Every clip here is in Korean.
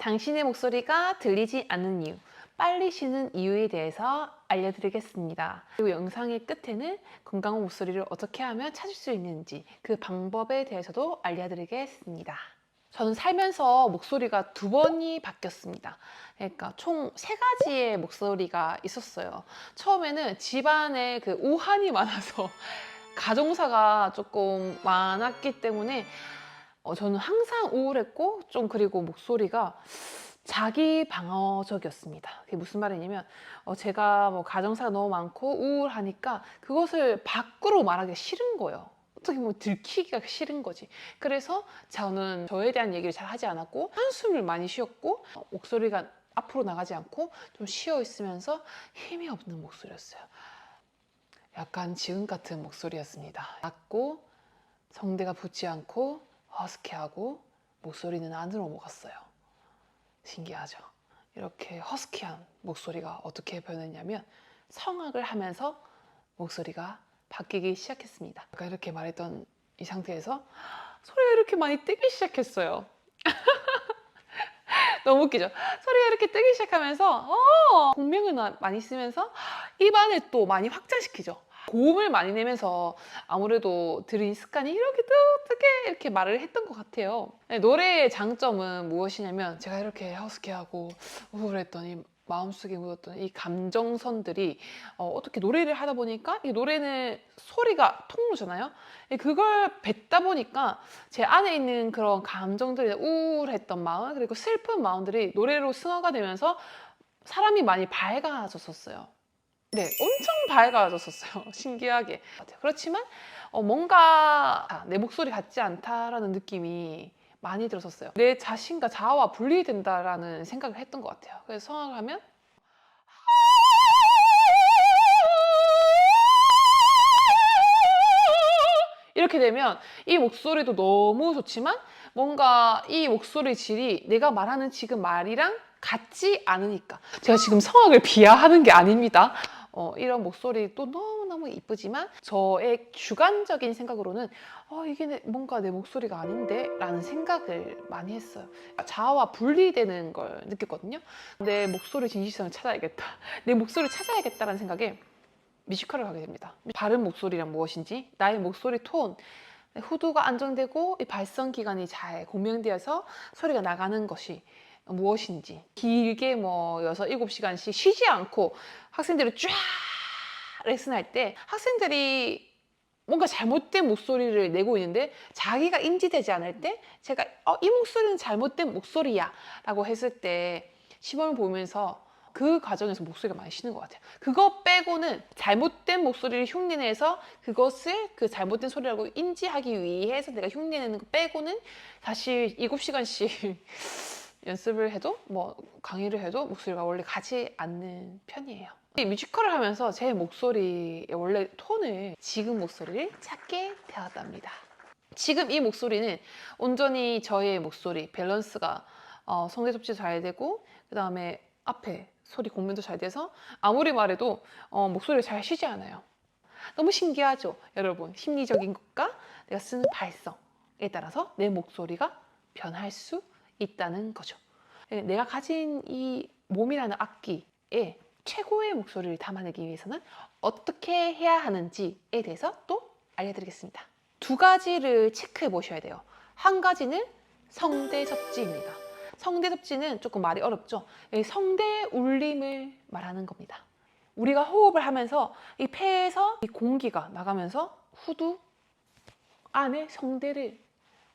당신의 목소리가 들리지 않는 이유, 빨리 쉬는 이유에 대해서 알려드리겠습니다. 그리고 영상의 끝에는 건강한 목소리를 어떻게 하면 찾을 수 있는지 그 방법에 대해서도 알려드리겠습니다. 저는 살면서 목소리가 2번이 바뀌었습니다. 그러니까 총 3가지의 목소리가 있었어요. 처음에는 집안에 그 우환이 많아서 가정사가 조금 많았기 때문에 저는 항상 우울했고 좀 그리고 목소리가 자기 방어적이었습니다. 그게 무슨 말이냐면 제가 뭐 가정사가 너무 많고 우울하니까 그것을 밖으로 말하기 싫은 거예요. 어떻게 보면 들키기가 싫은 거지. 그래서 저는 저에 대한 얘기를 잘 하지 않았고 한숨을 많이 쉬었고 목소리가 앞으로 나가지 않고 좀 쉬어 있으면서 힘이 없는 목소리였어요. 약간 지금 같은 목소리였습니다. 낮고 성대가 붙지 않고 허스키하고 목소리는 안으로 넘어갔어요. 신기하죠? 이렇게 허스키한 목소리가 어떻게 변했냐면 성악을 하면서 목소리가 바뀌기 시작했습니다. 아까 이렇게 말했던 이 상태에서 소리가 이렇게 많이 뜨기 시작했어요. 너무 웃기죠? 소리가 이렇게 뜨기 시작하면서 공명을 많이 쓰면서 입안을 또 많이 확장시키죠. 고음을 많이 내면서 아무래도 들은 습관이 이렇게 뜨게 이렇게 말을 했던 것 같아요. 네, 노래의 장점은 무엇이냐면 제가 이렇게 허스키하고 우울했더니 마음속에 묻었던 이 감정선들이 어떻게 노래를 하다 보니까 이 노래는 소리가 통로잖아요. 그걸 뱉다 보니까 제 안에 있는 그런 감정들이 우울했던 마음 그리고 슬픈 마음들이 노래로 승화가 되면서 사람이 많이 밝아졌었어요. 네, 엄청 밝아졌었어요. 신기하게. 그렇지만 뭔가 내 목소리 같지 않다라는 느낌이 많이 들었었어요. 내 자신과 자아와 분리된다라는 생각을 했던 것 같아요. 그래서 성악을 하면 이렇게 되면 이 목소리도 너무 좋지만 뭔가 이 목소리 질이 내가 말하는 지금 말이랑 같지 않으니까 제가 지금 성악을 비하하는 게 아닙니다. 이런 목소리도 너무너무 이쁘지만 저의 주관적인 생각으로는 이게 뭔가 내 목소리가 아닌데? 라는 생각을 많이 했어요. 자아와 분리되는 걸 느꼈거든요. 내 목소리 진실성을 찾아야겠다. 내 목소리를 찾아야겠다라는 생각에 뮤지컬을 가게 됩니다. 바른 목소리란 무엇인지, 나의 목소리 톤, 후두가 안정되고 이 발성 기관이 잘 공명되어서 소리가 나가는 것이 무엇인지 길게 뭐 6, 7시간씩 쉬지 않고 학생들이 쫙 레슨할 때 학생들이 뭔가 잘못된 목소리를 내고 있는데 자기가 인지되지 않을 때 제가 이 목소리는 잘못된 목소리야 라고 했을 때 시범을 보면서 그 과정에서 목소리가 많이 쉬는 것 같아요. 그거 빼고는 잘못된 목소리를 흉내내서 그것을 그 잘못된 소리라고 인지하기 위해서 내가 흉내내는 거 빼고는 사실 7시간씩 연습을 해도 뭐 강의를 해도 목소리가 원래 가지 않는 편이에요. 이 뮤지컬을 하면서 제 목소리의 원래 톤을 지금 목소리를 찾게 되었답니다. 지금 이 목소리는 온전히 저의 목소리 밸런스가 성대 접지도 잘 되고 그 다음에 앞에 소리 공면도 잘 돼서 아무리 말해도 목소리가 잘 쉬지 않아요. 너무 신기하죠? 여러분, 심리적인 것과 내가 쓰는 발성에 따라서 내 목소리가 변할 수 있다는 거죠. 내가 가진 이 몸이라는 악기에 최고의 목소리를 담아내기 위해서는 어떻게 해야 하는지에 대해서 또 알려드리겠습니다. 2가지를 체크해 보셔야 돼요. 한 가지는 성대 접지입니다. 성대 접지는 조금 말이 어렵죠. 성대 울림을 말하는 겁니다. 우리가 호흡을 하면서 이 폐에서 이 공기가 나가면서 후두 안에 성대를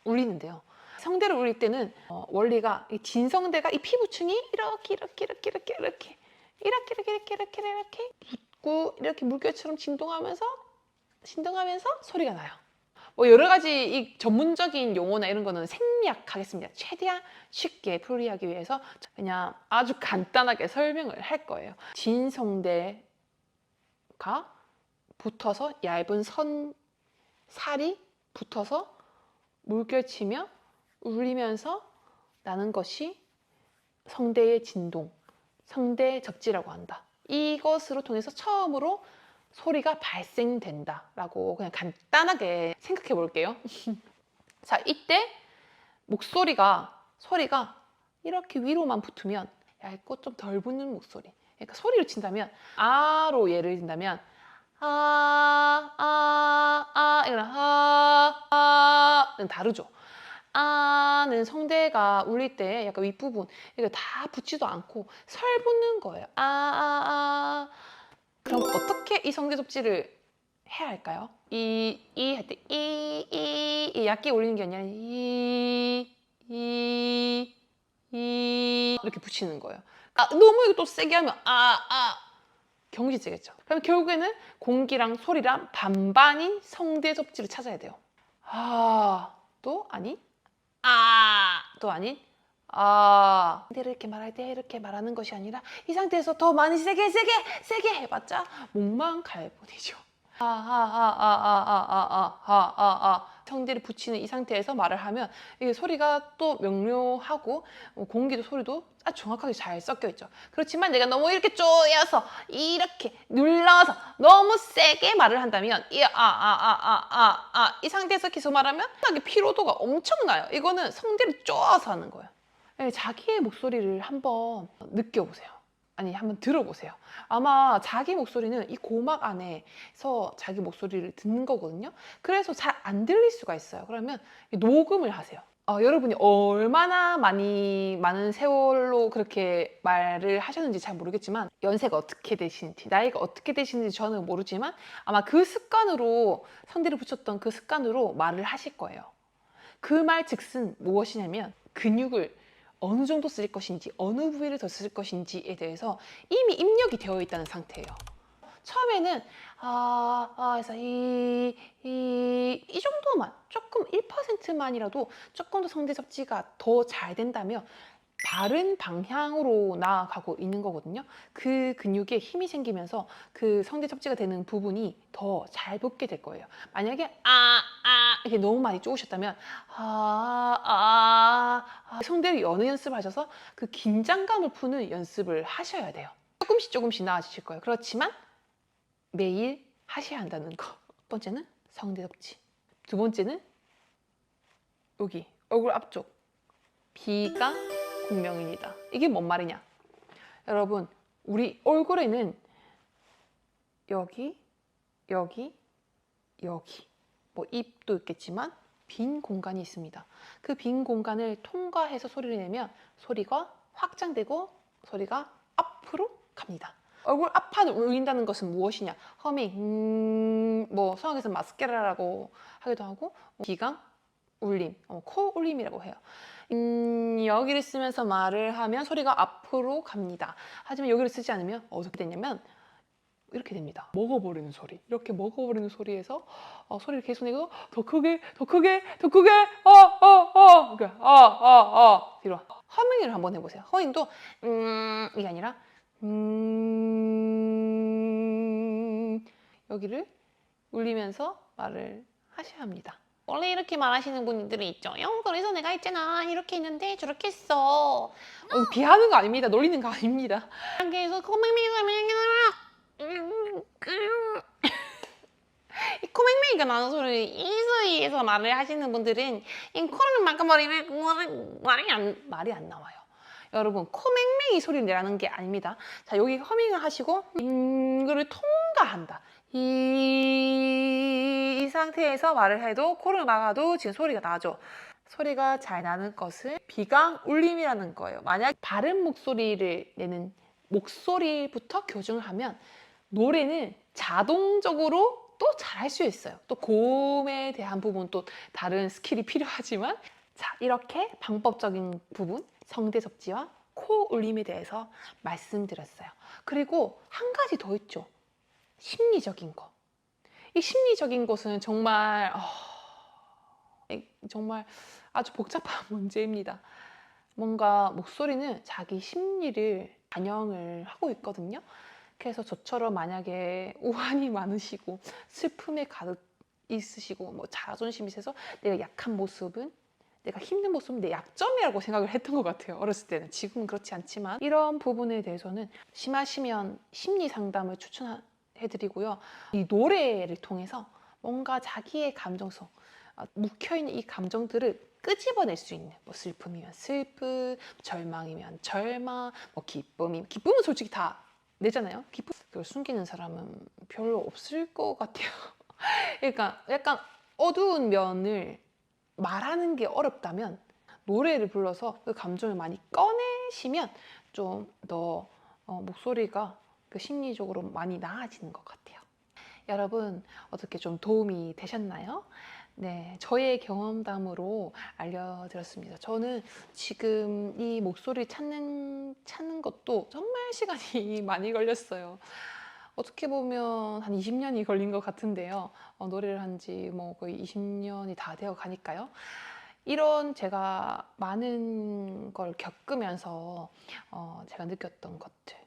울리는데요. 성대를 울릴 때는 원리가 이 진성대가 이 피부층이 이렇게 붙고 이렇게 물결처럼 진동하면서 소리가 나요. 뭐 여러 가지 이 전문적인 용어나 이런 거는 생략하겠습니다. 최대한 쉽게 풀이하기 위해서 그냥 아주 간단하게 설명을 할 거예요. 진성대가 붙어서 얇은 살이 붙어서 물결치며 울리면서 나는 것이 성대의 진동, 성대 접지라고 한다. 이것으로 통해서 처음으로 소리가 발생된다라고 그냥 간단하게 생각해 볼게요. 자, 이때 소리가 이렇게 위로만 붙으면 얇고 좀 덜 붙는 목소리. 그러니까 소리를 친다면 아로 예를 든다면 이거는 는 다르죠. 아는 성대가 울릴 때 약간 윗부분 이거 다 붙지도 않고 설 붙는 거예요. 그럼 어떻게 이 성대 접지를 해야 할까요? 이 할 때 이 얇게 올리는 게 아니라 이렇게 붙이는 거예요. 너무 이거 또 세게 하면 경지지겠죠. 그럼 결국에는 공기랑 소리랑 반반인 성대 접지를 찾아야 돼요. 또 아닌 또 아닌 근데 이렇게 말할 때 이렇게 말하는 것이 아니라 이 상태에서 더 많이 세게 해봤자 목만 갈 뿐이죠. 성대를 붙이는 이 상태에서 말을 하면 이게 소리가 또 명료하고 공기도 소리도 아주 정확하게 잘 섞여 있죠. 그렇지만 내가 너무 이렇게 쪼여서 이렇게 눌러서 너무 세게 말을 한다면 이 상태에서 계속 말하면 피로도가 엄청나요. 이거는 성대를 쪼아서 하는 거예요. 자기의 목소리를 한번 느껴보세요. 아니, 한번 들어보세요. 아마 자기 목소리는 이 고막 안에서 자기 목소리를 듣는 거거든요. 그래서 잘 안 들릴 수가 있어요. 그러면 녹음을 하세요. 여러분이 얼마나 많은 세월로 그렇게 말을 하셨는지 잘 모르겠지만 연세가 어떻게 되시는지 나이가 어떻게 되시는지 저는 모르지만 아마 그 습관으로 성대를 붙였던 그 습관으로 말을 하실 거예요. 그 말 즉슨 무엇이냐면 근육을 어느 정도 쓸 것인지 어느 부위를 더 쓸 것인지에 대해서 이미 입력이 되어 있다는 상태예요. 처음에는 해서 이 정도만 조금 1%만이라도 조금 더 성대 접지가 더 잘 된다면 바른 방향으로 나아가고 있는 거거든요. 그 근육에 힘이 생기면서 그 성대 접지가 되는 부분이 더 잘 붙게 될 거예요. 만약에 이렇게 너무 많이 쪼으셨다면 성대를 여는 연습을 하셔서 그 긴장감을 푸는 연습을 하셔야 돼요. 조금씩 나아지실 거예요. 그렇지만 매일 하셔야 한다는 거. 첫 번째는 성대 접지. 두 번째는 여기 얼굴 앞쪽 비가 공명입니다. 이게 뭔 말이냐? 여러분, 우리 얼굴에는 여기 뭐 입도 있겠지만 빈 공간이 있습니다. 그 빈 공간을 통과해서 소리를 내면 소리가 확장되고 소리가 앞으로 갑니다. 얼굴 앞판을 울린다는 것은 무엇이냐? 허밍, 뭐 성악에서 마스케라라고 하기도 하고 비강 울림, 코 울림이라고 해요. 여기를 쓰면서 말을 하면 소리가 앞으로 갑니다. 하지만 여기를 쓰지 않으면 어떻게 되냐면 이렇게 됩니다. 먹어버리는 소리. 이렇게 먹어버리는 소리에서 소리를 계속 내고 더 크게 뒤로 허밍을 한번 해보세요. 허밍도 이게 아니라 여기를 울리면서 말을 하셔야 합니다. 원래 이렇게 말하시는 분들이 있죠. 그래서 내가 있잖아 이렇게 했는데 저렇게 했어. 비하는 거 아닙니다. 놀리는 거 아닙니다. 그래서 이 코맹맹이가 나는 소리를 이수위에서 말을 하시는 분들은 이 코를 막아버리면 말이 안 나와요. 여러분, 코맹맹이 소리를 내라는 게 아닙니다. 자, 여기 허밍을 하시고 이거를 통과한다. 이 상태에서 말을 해도 코를 막아도 지금 소리가 나죠. 소리가 잘 나는 것을 비강 울림이라는 거예요. 만약 바른 목소리를 내는 목소리부터 교정을 하면 노래는 자동적으로 또 잘할 수 있어요. 또 고음에 대한 부분 또 다른 스킬이 필요하지만 자, 이렇게 방법적인 부분 성대 접지와 코 울림에 대해서 말씀드렸어요. 그리고 한 가지 더 있죠. 심리적인 거. 이 심리적인 것은 정말 아주 복잡한 문제입니다. 뭔가 목소리는 자기 심리를 반영을 하고 있거든요. 그래서 저처럼 만약에 우환이 많으시고 슬픔에 가득 있으시고 뭐 자존심이 세서 내가 약한 모습은 내가 힘든 모습은 내 약점이라고 생각을 했던 것 같아요. 어렸을 때는. 지금은 그렇지 않지만 이런 부분에 대해서는 심하시면 심리 상담을 추천해드리고요. 이 노래를 통해서 뭔가 자기의 감정성, 묵혀있는 이 감정들을 끄집어낼 수 있는, 뭐 슬픔이면 슬픔, 절망이면 절망, 뭐 기쁨은 솔직히 다 내잖아요. 기쁨. 그걸 숨기는 사람은 별로 없을 것 같아요. 그러니까 약간 어두운 면을 말하는 게 어렵다면 노래를 불러서 그 감정을 많이 꺼내시면 좀 더 목소리가 그 심리적으로 많이 나아지는 것 같아요. 여러분 어떻게 좀 도움이 되셨나요? 네, 저의 경험담으로 알려드렸습니다. 저는 지금 이 목소리 찾는 것도 정말 시간이 많이 걸렸어요. 어떻게 보면 한 20년이 걸린 것 같은데요. 노래를 한 지 뭐 거의 20년이 다 되어 가니까요. 이런 제가 많은 걸 겪으면서 제가 느꼈던 것들,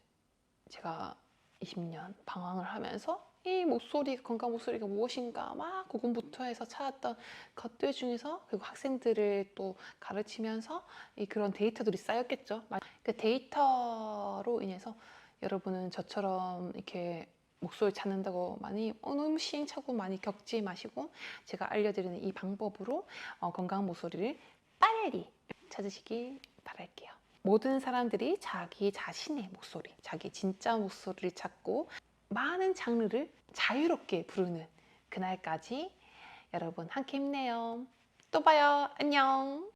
제가 20년 방황을 하면서 이 목소리, 건강 목소리가 무엇인가 막 고군분투 해서 찾았던 것들 중에서, 그리고 학생들을 또 가르치면서 그런 데이터들이 쌓였겠죠. 그 데이터로 인해서 여러분은 저처럼 이렇게 목소리 찾는다고 많이 너무 시행착오 많이 겪지 마시고, 제가 알려드리는 이 방법으로 건강한 목소리를 빨리 찾으시길 바랄게요. 모든 사람들이 자기 자신의 목소리, 자기 진짜 목소리를 찾고 많은 장르를 자유롭게 부르는 그날까지 여러분 함께 힘내요. 또 봐요. 안녕.